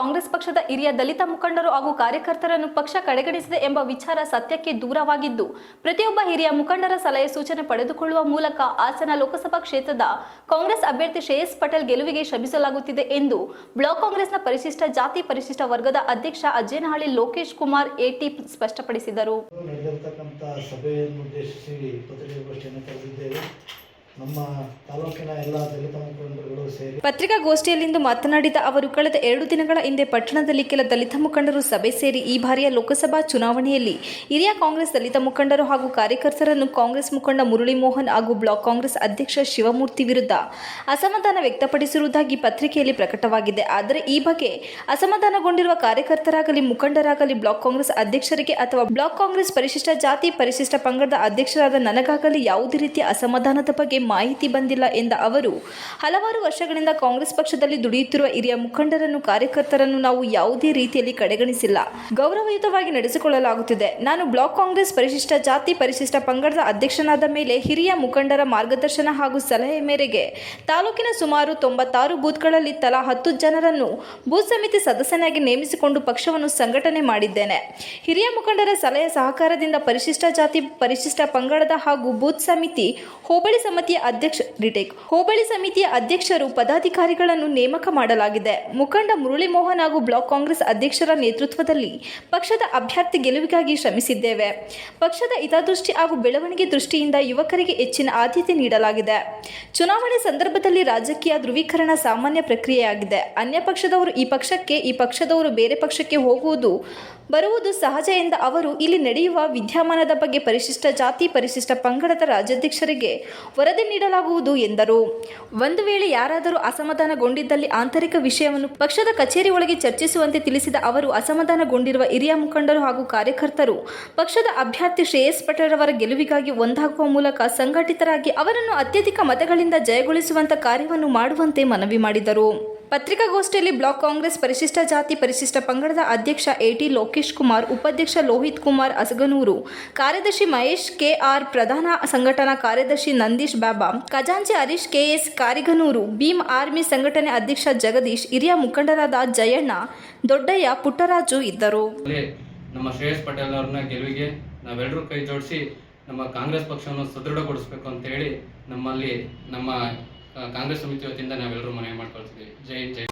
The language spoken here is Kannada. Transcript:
ಕಾಂಗ್ರೆಸ್ ಪಕ್ಷದ ಹಿರಿಯ ದಲಿತ ಮುಖಂಡರು ಹಾಗೂ ಕಾರ್ಯಕರ್ತರನ್ನು ಪಕ್ಷ ಕಡೆಗಣಿಸಿದೆ ಎಂಬ ವಿಚಾರ ಸತ್ಯಕ್ಕೆ ದೂರವಾಗಿದ್ದು, ಪ್ರತಿಯೊಬ್ಬ ಹಿರಿಯ ಮುಖಂಡರ ಸಲಹೆ ಸೂಚನೆ ಪಡೆದುಕೊಳ್ಳುವ ಮೂಲಕ ಹಾಸನ ಲೋಕಸಭಾ ಕ್ಷೇತ್ರದ ಕಾಂಗ್ರೆಸ್ ಅಭ್ಯರ್ಥಿ ಶ್ರೇಯಸ್ ಪಟೇಲ್ ಗೆಲುವಿಗೆ ಶ್ರಮಿಸಲಾಗುತ್ತಿದೆ ಎಂದು ಬ್ಲಾಕ್ ಕಾಂಗ್ರೆಸ್ನ ಪರಿಶಿಷ್ಟ ಜಾತಿ ಪರಿಶಿಷ್ಟ ವರ್ಗದ ಅಧ್ಯಕ್ಷ ಅಜ್ಜೇನಹಳ್ಳಿ ಲೋಕೇಶ್ ಕುಮಾರ್ ಎಟಿ ಸ್ಪಷ್ಟಪಡಿಸಿದರು. ನಮ್ಮ ತಾಲೂಕಿನ ಎಲ್ಲ ದಲಿತ ಮುಖಂಡರುಗಳು ಸೇರಿ ಪತ್ರಿಕಾಗೋಷ್ಠಿಯಲ್ಲಿಂದು ಮಾತನಾಡಿದ ಅವರು, ಕಳೆದ 2 ದಿನಗಳ ಹಿಂದೆ ಪಟ್ಟಣದಲ್ಲಿ ಕೆಲ ದಲಿತ ಮುಖಂಡರು ಸಭೆ ಸೇರಿ ಈ ಬಾರಿಯ ಲೋಕಸಭಾ ಚುನಾವಣೆಯಲ್ಲಿ ಹಿರಿಯ ಕಾಂಗ್ರೆಸ್ ದಲಿತ ಮುಖಂಡರು ಹಾಗೂ ಕಾರ್ಯಕರ್ತರನ್ನು ಕಾಂಗ್ರೆಸ್ ಮುಖಂಡ ಮುರಳಿ ಮೋಹನ್ ಹಾಗೂ ಬ್ಲಾಕ್ ಕಾಂಗ್ರೆಸ್ ಅಧ್ಯಕ್ಷ ಶಿವಮೂರ್ತಿ ವಿರುದ್ಧ ಅಸಮಾಧಾನ ವ್ಯಕ್ತಪಡಿಸಿರುವುದಾಗಿ ಪತ್ರಿಕೆಯಲ್ಲಿ ಪ್ರಕಟವಾಗಿದೆ. ಆದರೆ ಈ ಬಗ್ಗೆ ಅಸಮಾಧಾನಗೊಂಡಿರುವ ಕಾರ್ಯಕರ್ತರಾಗಲಿ ಮುಖಂಡರಾಗಲಿ ಬ್ಲಾಕ್ ಕಾಂಗ್ರೆಸ್ ಅಧ್ಯಕ್ಷರಿಗೆ ಅಥವಾ ಬ್ಲಾಕ್ ಕಾಂಗ್ರೆಸ್ ಪರಿಶಿಷ್ಟ ಜಾತಿ ಪರಿಶಿಷ್ಟ ಪಂಗಡದ ಅಧ್ಯಕ್ಷರಾದ ನನಗಾಗಲಿ ಯಾವುದೇ ರೀತಿಯ ಅಸಮಾಧಾನದ ಬಗ್ಗೆ ಮಾಹಿತಿ ಬಂದಿಲ್ಲ ಎಂದ ಅವರು, ಹಲವಾರು ವರ್ಷಗಳಿಂದ ಕಾಂಗ್ರೆಸ್ ಪಕ್ಷದಲ್ಲಿ ದುಡಿಯುತ್ತಿರುವ ಹಿರಿಯ ಮುಖಂಡರನ್ನು ಕಾರ್ಯಕರ್ತರನ್ನು ನಾವು ಯಾವುದೇ ರೀತಿಯಲ್ಲಿ ಕಡೆಗಣಿಸಿಲ್ಲ, ಗೌರವಯುತವಾಗಿ ನಡೆಸಿಕೊಳ್ಳಲಾಗುತ್ತಿದೆ. ನಾನು ಬ್ಲಾಕ್ ಕಾಂಗ್ರೆಸ್ ಪರಿಶಿಷ್ಟ ಜಾತಿ ಪರಿಶಿಷ್ಟ ಪಂಗಡದ ಅಧ್ಯಕ್ಷನಾದ ಮೇಲೆ ಹಿರಿಯ ಮುಖಂಡರ ಮಾರ್ಗದರ್ಶನ ಹಾಗೂ ಸಲಹೆ ಮೇರೆಗೆ ತಾಲೂಕಿನ ಸುಮಾರು 96 ಬೂತ್ಗಳಲ್ಲಿ ತಲಾ 10 ಜನರನ್ನು ಬೂತ್ ಸಮಿತಿ ಸದಸ್ಯನಾಗಿ ನೇಮಿಸಿಕೊಂಡು ಪಕ್ಷವನ್ನು ಸಂಘಟನೆ ಮಾಡಿದ್ದೇನೆ. ಹಿರಿಯ ಮುಖಂಡರ ಸಲಹೆ ಸಹಕಾರದಿಂದ ಪರಿಶಿಷ್ಟ ಜಾತಿ ಪರಿಶಿಷ್ಟ ಪಂಗಡದ ಹಾಗೂ ಬೂತ್ ಸಮಿತಿ ಹೋಬಳಿ ಸಮಿತಿಯ ಅಧ್ಯಕ್ಷರು ಪದಾಧಿಕಾರಿಗಳನ್ನು ನೇಮಕ ಮಾಡಲಾಗಿದೆ. ಮುಖಂಡ ಮುರಳಿ ಮೋಹನ್ ಹಾಗೂ ಬ್ಲಾಕ್ ಕಾಂಗ್ರೆಸ್ ಅಧ್ಯಕ್ಷರ ನೇತೃತ್ವದಲ್ಲಿ ಪಕ್ಷದ ಅಭ್ಯರ್ಥಿ ಗೆಲುವಿಗಾಗಿ ಶ್ರಮಿಸಿದ್ದೇವೆ. ಪಕ್ಷದ ಹಿತದೃಷ್ಟಿ ಹಾಗೂ ಬೆಳವಣಿಗೆ ದೃಷ್ಟಿಯಿಂದ ಯುವಕರಿಗೆ ಹೆಚ್ಚಿನ ಆದ್ಯತೆ ನೀಡಲಾಗಿದೆ. ಚುನಾವಣೆ ಸಂದರ್ಭದಲ್ಲಿ ರಾಜಕೀಯ ಧ್ರುವೀಕರಣ ಸಾಮಾನ್ಯ ಪ್ರಕ್ರಿಯೆಯಾಗಿದೆ. ಅನ್ಯ ಪಕ್ಷದವರು ಈ ಪಕ್ಷಕ್ಕೆ, ಈ ಪಕ್ಷದವರು ಬೇರೆ ಪಕ್ಷಕ್ಕೆ ಹೋಗುವುದು ಬರುವುದು ಸಹಜ ಎಂದ ಅವರು, ಇಲ್ಲಿ ನಡೆಯುವ ವಿದ್ಯಮಾನದ ಬಗ್ಗೆ ಪರಿಶಿಷ್ಟ ಜಾತಿ ಪರಿಶಿಷ್ಟ ಪಂಗಡದ ರಾಜ್ಯಾಧ್ಯಕ್ಷರಿಗೆ ವರದಿ ನೀಡಲಾಗುವುದು ಎಂದರು. ಒಂದು ವೇಳೆ ಯಾರಾದರೂ ಅಸಮಾಧಾನಗೊಂಡಿದ್ದಲ್ಲಿ ಆಂತರಿಕ ವಿಷಯವನ್ನು ಪಕ್ಷದ ಕಚೇರಿ ಒಳಗೆ ಚರ್ಚಿಸುವಂತೆ ತಿಳಿಸಿದ ಅವರು, ಅಸಮಾಧಾನಗೊಂಡಿರುವ ಹಿರಿಯ ಮುಖಂಡರು ಹಾಗೂ ಕಾರ್ಯಕರ್ತರು ಪಕ್ಷದ ಅಭ್ಯರ್ಥಿ ಶ್ರೇಯಸ್ ಪಟೇಲ್ ಅವರ ಗೆಲುವಿಗಾಗಿ ಒಂದಾಗುವ ಮೂಲಕ ಸಂಘಟಿತರಾಗಿ ಅವರನ್ನು ಅತ್ಯಧಿಕ ಮತಗಳಿಂದ ಜಯಗೊಳಿಸುವಂತ ಕಾರ್ಯವನ್ನು ಮಾಡುವಂತೆ ಮನವಿ ಮಾಡಿದರು. ಪತ್ರಿಕಾಗೋಷ್ಠಿಯಲ್ಲಿ ಬ್ಲಾಕ್ ಕಾಂಗ್ರೆಸ್ ಪರಿಶಿಷ್ಟ ಜಾತಿ ಪರಿಶಿಷ್ಟ ಪಂಗಡದ ಅಧ್ಯಕ್ಷ ಎಟಿ ಲೋಕೇಶ್ ಕುಮಾರ್, ಉಪಾಧ್ಯಕ್ಷ ಲೋಹಿತ್ ಕುಮಾರ್ ಅಸಗನೂರು, ಕಾರ್ಯದರ್ಶಿ ಮಹೇಶ್ ಕೆಆರ್, ಪ್ರಧಾನ ಸಂಘಟನಾ ಕಾರ್ಯದರ್ಶಿ ನಂದೀಶ್ ಬಾಬಾ, ಖಜಾಂಚಿ ಹರೀಶ್ ಕೆಎಸ್ ಕಾರಿಗನೂರು, ಭೀಮ್ ಆರ್ಮಿ ಸಂಘಟನೆ ಅಧ್ಯಕ್ಷ ಜಗದೀಶ್, ಹಿರಿಯ ಮುಖಂಡರಾದ ಜಯಣ್ಣ, ದೊಡ್ಡಯ್ಯ, ಪುಟ್ಟರಾಜು ಇದ್ದರು. ನಮ್ಮ ಶ್ರೇಯಸ್ ಪಟೇಲ್ ಅವ್ರನ್ನ ಗೆಲುವಿಗೆ ನಾವೆಲ್ಲರೂ ಕೈ ಜೋಡಿಸಿ ನಮ್ಮ ಕಾಂಗ್ರೆಸ್ ಪಕ್ಷವನ್ನು ಸದೃಢಗೊಳಿಸಬೇಕು ಅಂತ ಹೇಳಿ ನಮ್ಮ ಕಾಂಗ್ರೆಸ್ ಸಮಿತಿ ವತಿಯಿಂದ ನಾವೆಲ್ಲರೂ ಮನವಿ ಮಾಡ್ಕೊಳ್ತೀವಿ. ಜೈ ಜೈ.